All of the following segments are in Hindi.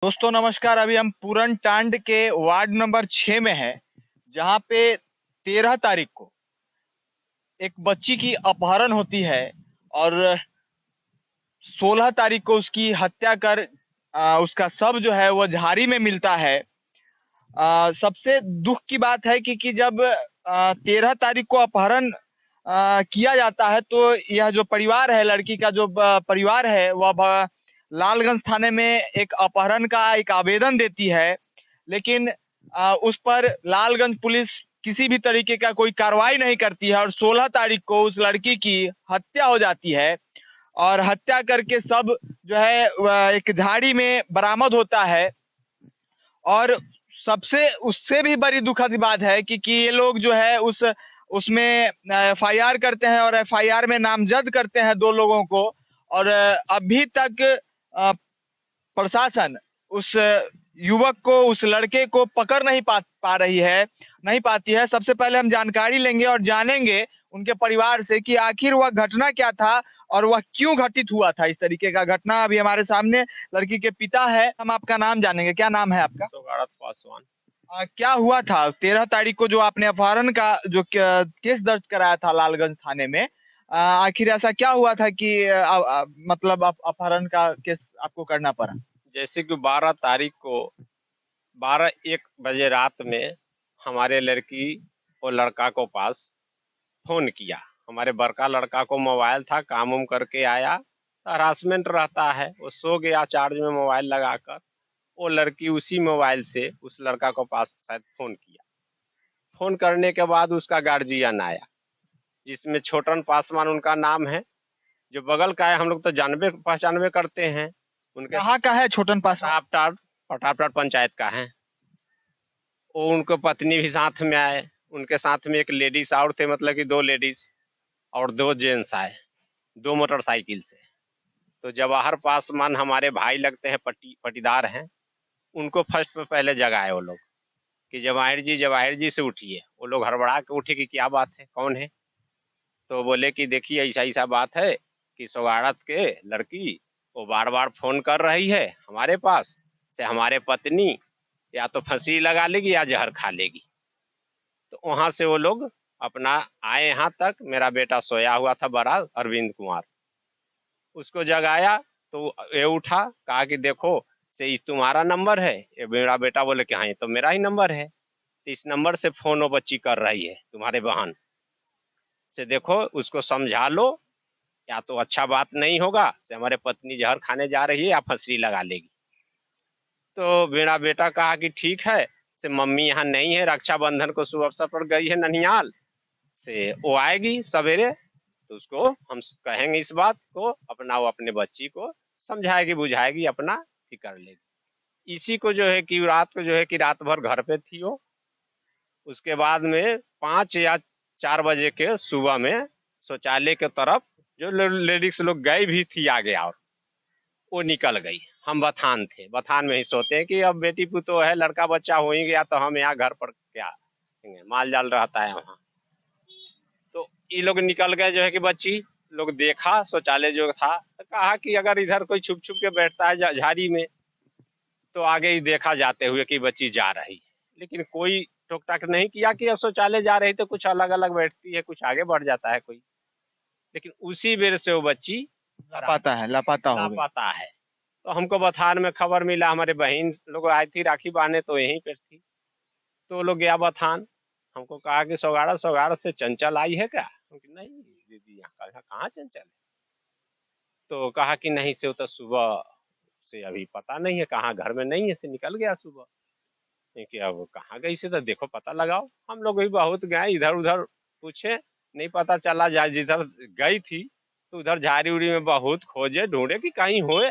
दोस्तों नमस्कार। अभी हम पूरन टांड के वार्ड नंबर 6 में हैं, जहाँ पे 13 तारीख को एक बच्ची की अपहरण होती है और 16 तारीख को उसकी हत्या कर उसका शव जो है वो झाड़ी में मिलता है। सबसे दुख की बात है कि जब 13 तारीख को अपहरण किया जाता है तो यह जो परिवार है, लड़की का जो परिवार है, वह लालगंज थाने में एक अपहरण का एक आवेदन देती है। लेकिन उस पर लालगंज पुलिस किसी भी तरीके का कोई कार्रवाई नहीं करती है और 16 तारीख को उस लड़की की हत्या हो जाती है और हत्या करके सब जो है वह एक झाड़ी में बरामद होता है। और सबसे उससे भी बड़ी दुखद बात है कि ये लोग जो है उसमें एफआईआर करते हैं और एफआईआर में नामजद करते हैं 2 लोगों को। और अभी तक प्रशासन उस युवक को, उस लड़के को पकड़ नहीं पा रही है, नहीं पाती है। सबसे पहले हम जानकारी लेंगे और जानेंगे उनके परिवार से कि आखिर वह घटना क्या था और वह क्यों घटित हुआ था। इस तरीके का घटना अभी हमारे सामने लड़की के पिता है। हम आपका नाम जानेंगे, क्या नाम है आपका? सुगाड़त पासवान। क्या हुआ था 13 तारीख को जो आपने अपहरण का जो केस दर्ज कराया था लालगंज थाने में? आखिर ऐसा क्या हुआ था कि मतलब अपहरण का केस आपको करना पड़ा? जैसे कि 12 तारीख को 12-1 बजे रात में हमारे लड़की और लड़का को पास फोन किया। हमारे बड़का लड़का को मोबाइल था, काम उम करके आया, हरासमेंट रहता है, वो सो गया चार्ज में मोबाइल लगाकर। वो लड़की उसी मोबाइल से उस लड़का को पास शायद फोन किया। फोन करने के बाद उसका गार्जियन आया, जिसमें छोटन पासवान उनका नाम है। जो बगल का है, हम लोग तो जानबे पहचानबे करते हैं उनके। कहाँ का है छोटन पासवान? प्रतापटाट प्रतापटाट पंचायत का है। वो उनको पत्नी भी साथ में आए, उनके साथ में एक लेडीज और थे, मतलब कि 2 लेडीज और 2 जेंट्स आए, 2 मोटरसाइकिल से। तो जवाहर पासवान हमारे भाई लगते हैं, पटीदार हैं। उनको फर्स्ट पे पहले जगाए वो लोग कि जवाहिर जी से उठिए। वो लोग हड़बड़ा के उठे कि क्या बात है, कौन है? तो बोले कि देखिए ऐसा ऐसा बात है कि सौगाड़त के लड़की वो बार बार फोन कर रही है हमारे पास से, हमारे पत्नी या तो फांसी लगा लेगी या जहर खा लेगी। तो वहां से वो लोग अपना आए यहाँ तक। मेरा बेटा सोया हुआ था बड़ा, अरविंद कुमार, उसको जगाया। तो ये उठा, कहा कि देखो से ये तुम्हारा नंबर है? ये मेरा बेटा बोले कि हाँ ये तो मेरा ही नंबर है। तो इस नंबर से फोन वो बच्ची कर रही है तुम्हारे बहन से, देखो उसको समझा लो, या तो अच्छा बात नहीं होगा से हमारे पत्नी जहर खाने जा रही है या फंसरी लगा लेगी। तो मेरा बेटा कहा कि ठीक है से, मम्मी यहाँ नहीं है, रक्षाबंधन को शुभ अवसर पर गई है ननिहाल से, वो आएगी सवेरे तो उसको हम कहेंगे इस बात को, अपना वो अपने बच्ची को समझाएगी बुझाएगी, अपना कि कर लेगी। इसी को जो है कि रात को जो है कि रात भर घर पे थी वो। उसके बाद में 5 या 4 बजे के सुबह में शौचालय के तरफ जो लेडीज लोग गई भी थी आगे, और वो निकल गई। हम बथान थे, बथान में ही सोते हैं कि अब बेटी पुतो है, लड़का बच्चा हो ही गया तो हम यहाँ घर पर क्या माल जाल रहता है वहाँ। तो ये लोग निकल गए जो है कि बच्ची लोग देखा शौचालय जो था, तो कहा कि अगर इधर कोई छुप छुप के बैठता है झाड़ी में तो आगे ही देखा जाते हुए कि बच्ची जा रही है। लेकिन कोई टोक टाक नहीं किया कि अब शौचालय जा रही तो कुछ अलग अलग बैठती है, कुछ आगे बढ़ जाता है कोई। लेकिन उसी बेर से वो बच्ची लापता है, लापता हो गई। लापता है। तो हमको बथान में खबर मिला, हमारे बहन लोग आई थी राखी बांधने तो यहीं पर थी। तो वो लोग गया बथान, हमको कहा कि सौगाड़ा सौगाड़ा से चंचल आई है क्या? नहीं दीदी, यहाँ कहाँ चंचल है? तो कहा कि नहीं से वो तो सुबह से अभी पता नहीं है, कहाँ घर में नहीं है, से निकल गया सुबह। कि अब कहाँ गई से, तो देखो पता लगाओ। हम लोग भी बहुत गए इधर उधर, पूछे, नहीं पता चला। जा जिधर गई थी तो उधर झाड़ी उड़ी में बहुत खोजे ढूंढे कि कहीं होए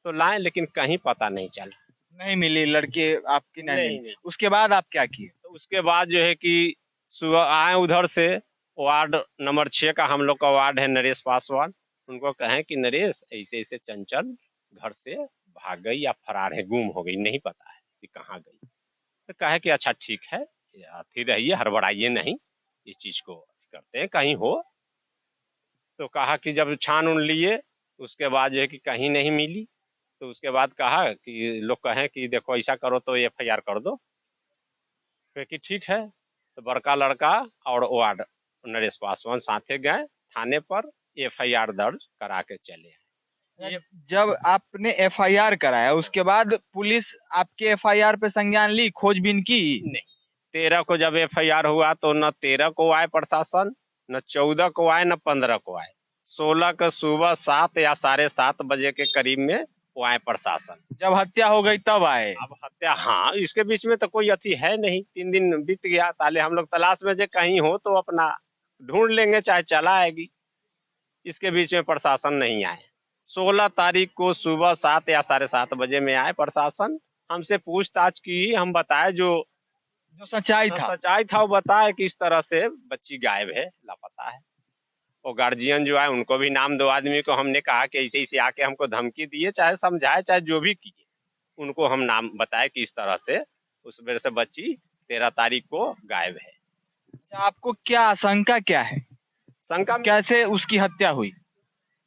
तो लाए, लेकिन कहीं पता नहीं चला। नहीं मिली लड़की आपकी, नहीं मिली। नहीं नहीं। उसके बाद आप क्या किए? तो उसके बाद जो है कि सुबह आए उधर से, वार्ड नंबर 6 का हम लोग का वार्ड है, नरेश पासवान। उनको कहें कि नरेश ऐसे ऐसे चंचल घर से भाग गई या फरार है, गुम हो गई, नहीं पता है कि कहाँ गई। तो कहे कि अच्छा ठीक है, आती रहिए, हड़बड़ाइए नहीं, इस चीज को करते हैं कहीं हो। तो कहा कि जब छान उन लिए उसके बाद जो है कि कहीं नहीं मिली। तो उसके बाद कहा कि लोग कहें कि देखो ऐसा करो तो एफआईआर कर दो। फिर कि ठीक है। तो बड़का लड़का और वार्ड नरेश पासवान साथे गए थाने पर, एफआईआर दर्ज करा के चले आए। ये जब आपने एफआईआर कराया उसके बाद पुलिस आपके एफआईआर पे संज्ञान ली, खोजबीन की? नहीं, 13 को जब एफआईआर हुआ तो न 13 को आए प्रशासन, न 14 को आए, न 15 को आए। 16 को सुबह 7 या 7:30 बजे के करीब में वो आए प्रशासन। जब हत्या हो गई तब आए? अब हत्या, हाँ, इसके बीच में तो कोई अति है नहीं। 3 दिन बीत गया, ताले हम लोग तलाश में जे कहीं हो तो अपना ढूंढ लेंगे, चाहे चला आएगी। इसके बीच में प्रशासन नहीं आए। 16 तारीख को सुबह 7 या 7:30 बजे में आए प्रशासन। हमसे पूछताछ की, हम बताए जो सच्चाई था। सच्चाई था वो बताए कि इस तरह से बच्ची गायब है, लापता है। और गार्जियन जो है उनको भी नाम 2 आदमी को हमने कहा कि ऐसे ऐसे आके हमको धमकी दिए, चाहे समझाए चाहे जो भी किए, उनको हम नाम बताए कि इस तरह से उस बेर से बच्ची 13 तारीख को गायब है। आपको क्या आशंका क्या है, शंका में कैसे उसकी हत्या हुई?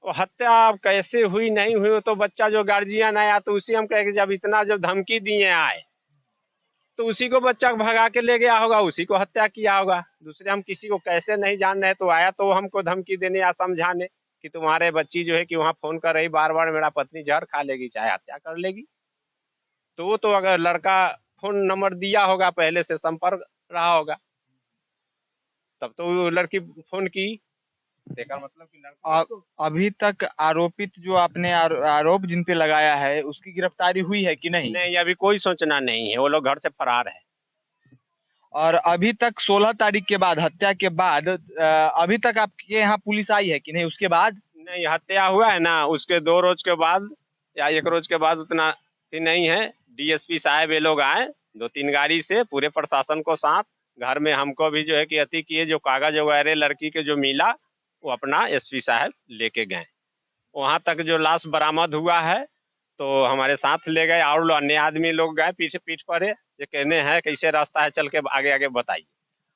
वो हत्या अब कैसे हुई नहीं हुई वो तो बच्चा जो गार्जियन आया तो उसी हम कहे कि जब इतना जब धमकी दिए आए तो उसी को बच्चा भगा के ले गया होगा, उसी को हत्या किया होगा। दूसरे हम किसी को कैसे नहीं जान रहे, तो आया तो हमको धमकी देने या समझाने कि तुम्हारे बच्ची जो है कि वहाँ फोन कर रही बार बार, मेरा पत्नी जहर खा लेगी चाहे हत्या कर लेगी। तो वो तो अगर लड़का फोन नंबर दिया होगा, पहले से संपर्क रहा होगा, तब तो वो लड़की फोन की। देखा मतलब कि लड़का अभी तक आरोपित जो आपने आरोप जिन पे लगाया है उसकी गिरफ्तारी हुई है कि नहीं? नहीं, अभी कोई सूचना नहीं है, वो लोग घर से फरार है। और अभी तक 16 तारीख के बाद, हत्या के बाद अभी तक आपके यहाँ पुलिस आई है कि नहीं उसके बाद? नहीं, हत्या हुआ है ना, उसके 2 रोज के बाद या 1 रोज के बाद उतना ही नहीं है। डीएसपी साहब ये लोग आए 2-3 गाड़ी से पूरे प्रशासन को साथ, घर में हमको भी जो है कि अति किए, जो कागज वगैरह लड़की के जो मिला वो अपना एसपी साहब लेके गए। वहाँ तक जो लाश बरामद हुआ है तो हमारे साथ ले गए, और अन्य आदमी लोग गए पीछे पीठ पर है, ये कहने हैं कैसे रास्ता है, चल के आगे आगे बताइए।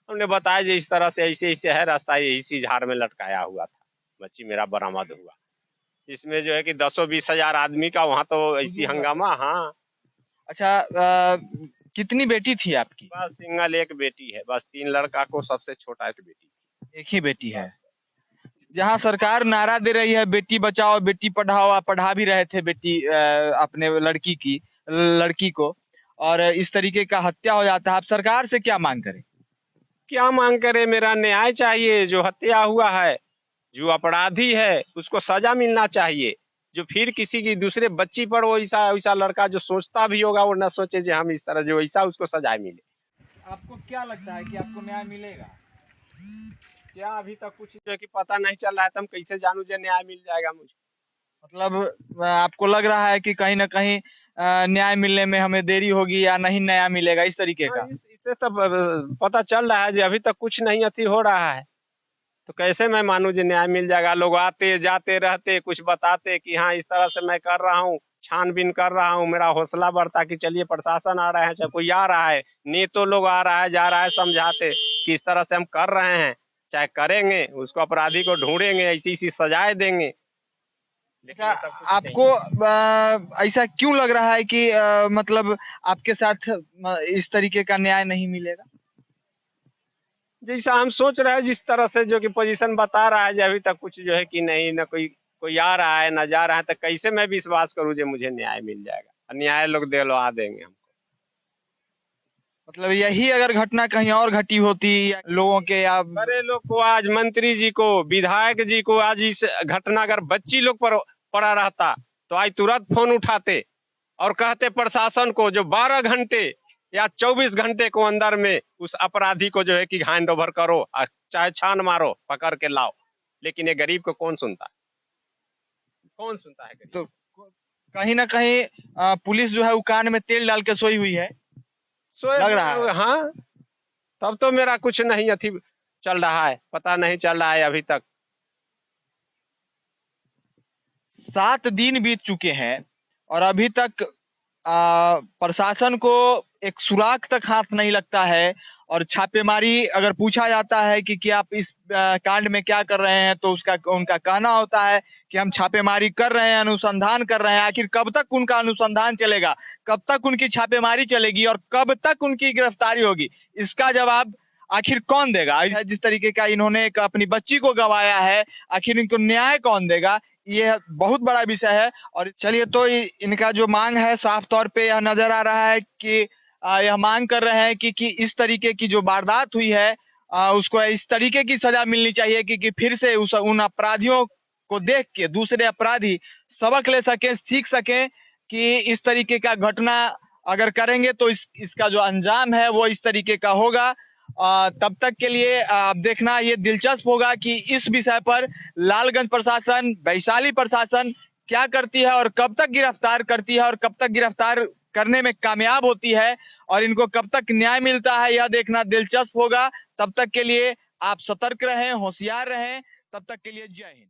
हमने बताया जी इस तरह से ऐसे ऐसे है रास्ता, ये इसी झाड़ में लटकाया हुआ था, बच्ची मेरा बरामद हुआ। इसमें जो है कि 10-20 हजार आदमी का वहाँ तो ऐसी हंगामा। हाँ, अच्छा, कितनी बेटी थी आपकी? बस सिंगल एक बेटी है, बस 3 लड़का को, सबसे छोटा एक बेटी। एक ही बेटी है। जहाँ सरकार नारा दे रही है बेटी बचाओ बेटी पढ़ाओ, आप पढ़ा भी रहे थे बेटी अपने लड़की को, और इस तरीके का हत्या हो जाता है, आप सरकार से क्या मांग करें? क्या मांग करे, मेरा न्याय चाहिए। जो हत्या हुआ है, जो अपराधी है उसको सजा मिलना चाहिए। जो फिर किसी की दूसरे बच्ची पर वो ऐसा लड़का जो सोचता भी होगा वो ना सोचे जो हम इस तरह, जो ऐसा उसको सजा मिले। आपको क्या लगता है कि आपको न्याय मिलेगा? क्या अभी तक कुछ जो है कि पता नहीं चल रहा है, तो हम कैसे जानू जो न्याय मिल जाएगा मुझे। मतलब आपको लग रहा है कि कहीं ना कहीं न्याय मिलने में हमें देरी होगी या नहीं न्याय मिलेगा, इस तरीके हाँ, का? इससे सब पता चल रहा है जी, अभी तक कुछ नहीं अति हो रहा है, तो कैसे मैं मानूं जी न्याय मिल जाएगा। लोग आते जाते रहते, कुछ बताते कि हाँ इस तरह से मैं कर रहा हूँ, छानबीन कर रहा हूँ, मेरा हौसला बढ़ता कि चलिए प्रशासन आ रहा है, चाहे कोई आ रहा है, नेता लोग आ रहा है जा रहा है, समझाते कि इस तरह से हम कर रहे हैं, चाहे करेंगे, उसको अपराधी को ढूंढेंगे, ऐसी ऐसी सजाएं देंगे। लेकिन ये सब कुछ नहीं। आपको ऐसा क्यों लग रहा है कि मतलब आपके साथ इस तरीके का न्याय नहीं मिलेगा? जैसा हम सोच रहे हैं, जिस तरह से जो कि पोजीशन बता रहा है, जो अभी तक कुछ जो है कि नहीं, ना कोई कोई आ रहा है ना जा रहा है, तो कैसे मैं विश्वास करूं जो मुझे न्याय मिल जाएगा। न्याय लोग दिलवा देंगे हमको। मतलब यही अगर घटना कहीं और घटी होती या लोगों के या बड़े लोग को, आज मंत्री जी को, विधायक जी को, आज इस घटना अगर बच्ची लोग पर पड़ा रहता तो आज तुरंत फोन उठाते और कहते प्रशासन को जो 12 घंटे या 24 घंटे को अंदर में उस अपराधी को जो है कि हैंड ओवर करो, चाहे छान मारो, पकड़ के लाओ। लेकिन ये गरीब को कौन सुनता है, कौन सुनता है गरीब? तो कहीं ना कहीं पुलिस जो है वो कान में तेल डाल के सोई हुई है, लग रहा है। हाँ, तब तो मेरा कुछ नहीं अथी चल रहा है, पता नहीं चल रहा है अभी तक। 7 दिन बीत चुके हैं और अभी तक प्रशासन को एक सुराग तक हाथ नहीं लगता है और छापेमारी अगर पूछा जाता है कि आप इस कांड में क्या कर रहे हैं, तो उसका उनका कहना होता है कि हम छापेमारी कर रहे हैं, अनुसंधान कर रहे हैं। आखिर कब तक उनका अनुसंधान चलेगा, कब तक उनकी छापेमारी चलेगी और कब तक उनकी गिरफ्तारी होगी, इसका जवाब आखिर कौन देगा? जिस तरीके का इन्होंने एक अपनी बच्ची को गंवाया है, आखिर इनको न्याय कौन देगा? ये बहुत बड़ा विषय है। और चलिए, तो इनका जो मांग है साफ तौर पे यह नजर आ रहा है कि यह मांग कर रहे हैं कि इस तरीके की जो वारदात हुई है उसको इस तरीके की सजा मिलनी चाहिए कि फिर से उन अपराधियों को देख के दूसरे अपराधी सबक ले सकें, सीख सकें कि इस तरीके का घटना अगर करेंगे तो इसका जो अंजाम है वो इस तरीके का होगा। तब तक के लिए देखना ये दिलचस्प होगा कि इस विषय पर लालगंज प्रशासन, वैशाली प्रशासन क्या करती है और कब तक गिरफ्तार करती है और कब तक गिरफ्तार करने में कामयाब होती है और इनको कब तक न्याय मिलता है, यह देखना दिलचस्प होगा। तब तक के लिए आप सतर्क रहें, होशियार रहें। तब तक के लिए जय हिंद।